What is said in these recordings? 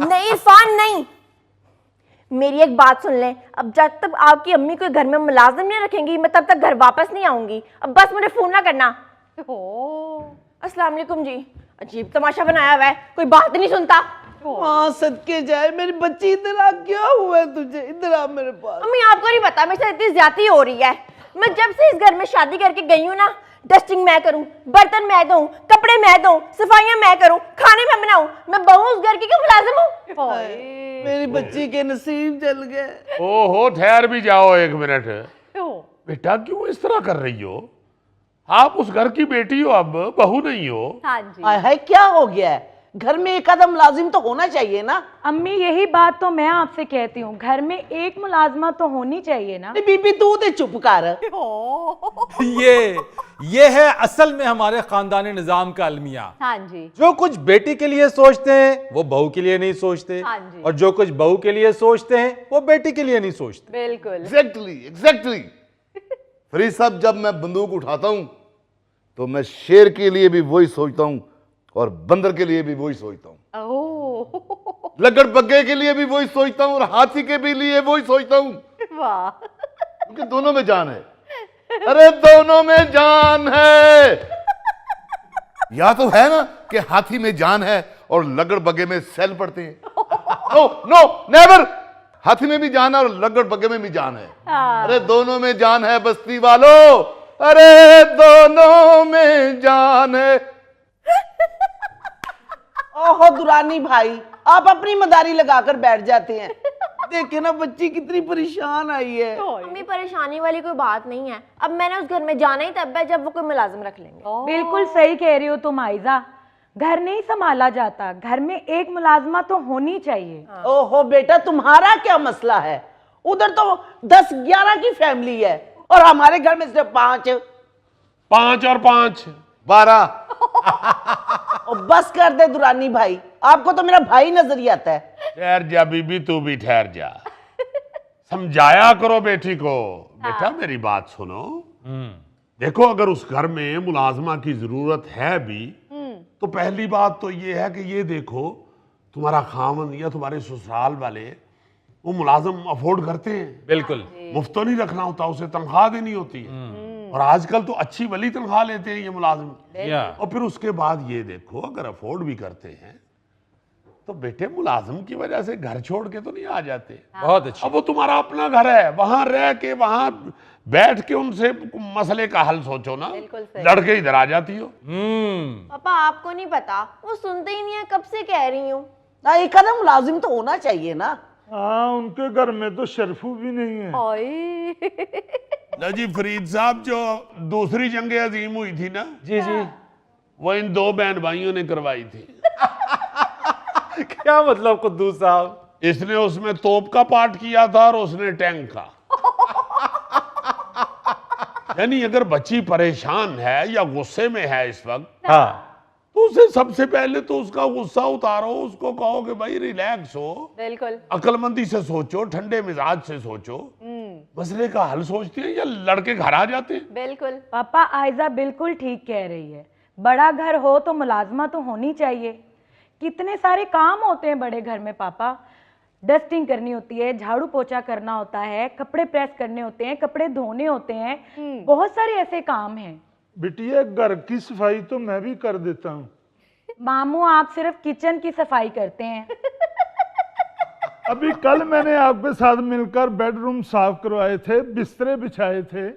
नहीं इरफान नहीं, मेरी एक बात सुन लें, अब जब तक आपकी अम्मी कोई घर में मुलाजिम नहीं रखेंगी मैं तब तक घर वापस नहीं आऊंगी। अब बस मुझे फोन ना करना। अस्सलाम वालेकुम जी। अजीब तमाशा बनाया हुआ है, कोई बात नहीं सुनता। हाँ सदके जाए मेरी बच्ची, इधर आ, क्या हुआ है तुझे? इधर आ मेरे पास। अम्मी आपको नहीं पता मेरे साथ इतनी ज्यादती हो रही है। मैं जब से इस घर में शादी करके गई हूँ ना, डस्टिंग मैं करूं, बर्तन मैं धोऊं, कपड़े मैं धोऊं, सफाइयां मैं करूं, खाने मैं बनाऊं, मैं बहू उस घर की क्यों मुलाजिम हूं? मेरी बच्ची के नसीब जल गए। ओहो, ठहर भी जाओ एक मिनट। बेटा क्यों इस तरह कर रही हो? आप उस घर की बेटी हो, अब बहू नहीं हो। हाँ जी। हाय हाय, क्या हो गया है? घर में एक आधा मुलाजिम तो होना चाहिए ना। अम्मी यही बात तो मैं आपसे कहती हूँ, घर में एक मुलाजमा तो होनी चाहिए ना। बीबी तू तो चुप कर। ये है असल में हमारे खानदानी निजाम का अलमिया। हाँ जी। जो कुछ बेटी के लिए सोचते हैं वो बहू के लिए नहीं सोचते, हाँ जी। और जो कुछ बहू के लिए सोचते हैं वो बेटी के लिए नहीं सोचते। बिल्कुल एग्जैक्टली। फरीद साहब, जब मैं बंदूक उठाता हूं तो मैं शेर के लिए भी वही सोचता हूं और बंदर के लिए भी वही सोचता हूं, लकड़ बग्गे के लिए भी वही सोचता हूं और हाथी के भी लिए वही सोचता हूं। वाह, क्योंकि दोनों में जान है। अरे दोनों में जान है। या तो है ना कि हाथी में जान है और लकड़ बग्गे में सेल पड़ते हैं। No no never. हाथी में भी जान है और लकड़ बग्गे में भी जान है। अरे दोनों में जान है बस्ती वालों, अरे दोनों में जान है। ओहो दुरानी भाई, आप अपनी मदारी लगाकर बैठ जाते हैं। देखे ना बच्ची कितनी परेशान आई है। अम्मी परेशानी वाली कोई बात नहीं है। अब मैंने उस घर में जाना ही तब है जब वो कोई मुलाजिम रख लेंगे। बिल्कुल सही कह रही हो तुम आयजा, घर नहीं संभाला जाता, घर में एक मुलाजमा तो होनी चाहिए। ओहो बेटा, तुम्हारा क्या मसला है? उधर तो 10-11 की फैमिली है और हमारे घर में सिर्फ 5। 5 और 5 12। और बस कर दे दुरानी भाई, आपको तो मेरा भाई नजर ही आता है। ठहर जा बीबी, तू भी ठहर जा। समझाया करो बेटी को। बेटा मेरी बात सुनो। देखो, अगर उस घर में मुलाजमा की जरूरत है भी तो पहली बात तो ये है कि ये देखो तुम्हारा खामन या तुम्हारे ससुराल वाले वो मुलाजम अफोर्ड करते हैं। बिल्कुल। मुफ्त तो नहीं रखना होता, उसे तनख्वाह देनी होती है। और आजकल तो अच्छी भली तनख्वाह लेते हैं ये मुलाजिम। और फिर उसके बाद ये देखो, अगर अफोर्ड भी करते हैं तो बेटे मुलाजिम की वजह से घर छोड़ के तो नहीं आ जाते। बहुत अच्छी। अब वो तुम्हारा अपना घर है, वहां रह के वहां बैठ के उनसे मसले का हल सोचो ना। लड़के इधर आ जाती हो। पापा आपको नहीं पता, वो सुनते ही नहीं है, कब से कह रही हूँ। ना एक आधा मुलाजिम तो होना चाहिए ना। हाँ, उनके घर में तो शरफू भी नहीं है। ना जी फरीद साहब, जो दूसरी जंग अजीम हुई थी ना, जी जी, वो इन 2 बहन भाइयों ने करवाई थी। क्या मतलब कुद्दूस साहब? इसने उसमें तोप का पार्ट किया था और उसने टैंक का। यानी अगर बच्ची परेशान है या गुस्से में है इस वक्त, हाँ, तो उसे सबसे पहले तो उसका गुस्सा उतारो, उसको कहो कि भाई रिलैक्स हो, बिल्कुल अक्लमंदी से सोचो, ठंडे मिजाज से सोचो। मसले का हल सोचते हैं या लड़के घर आ जाते हैं। बिल्कुल। पापा आयजा बिल्कुल ठीक कह रही है, बड़ा घर हो तो मुलाजमा तो होनी चाहिए। कितने सारे काम होते हैं बड़े घर में पापा, डस्टिंग करनी होती है, झाड़ू पोछा करना होता है, कपड़े प्रेस करने होते हैं, कपड़े धोने होते हैं, बहुत सारे ऐसे काम हैं। बिटिया, घर की सफाई तो मैं भी कर देता हूँ। मामू आप सिर्फ किचन की सफाई करते हैं। अभी कल मैंने आपके साथ मिलकर बेडरूम साफ करवाए थे, बिस्तरे बिछाए थे।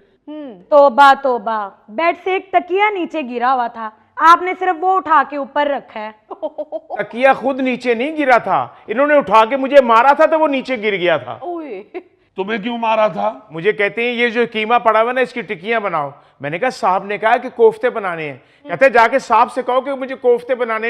तोबा तोबा, बेड से एक तकिया नीचे गिरा हुआ था, आपने सिर्फ वो उठा के ऊपर रखा है। तकिया खुद नीचे नहीं गिरा था, इन्होंने उठा के मुझे मारा था तो वो नीचे गिर गया था। तुम्हें क्यों मारा था? मुझे कहते हैं ये जो कीमा पड़ा हुआ ना इसकी टिक्कियां बनाओ। मैंने कहा साहब ने कहा कि कोफ्ते बनाने हैं। कहते जाके साहब से कहो कि मुझे कोफ्ते बनाने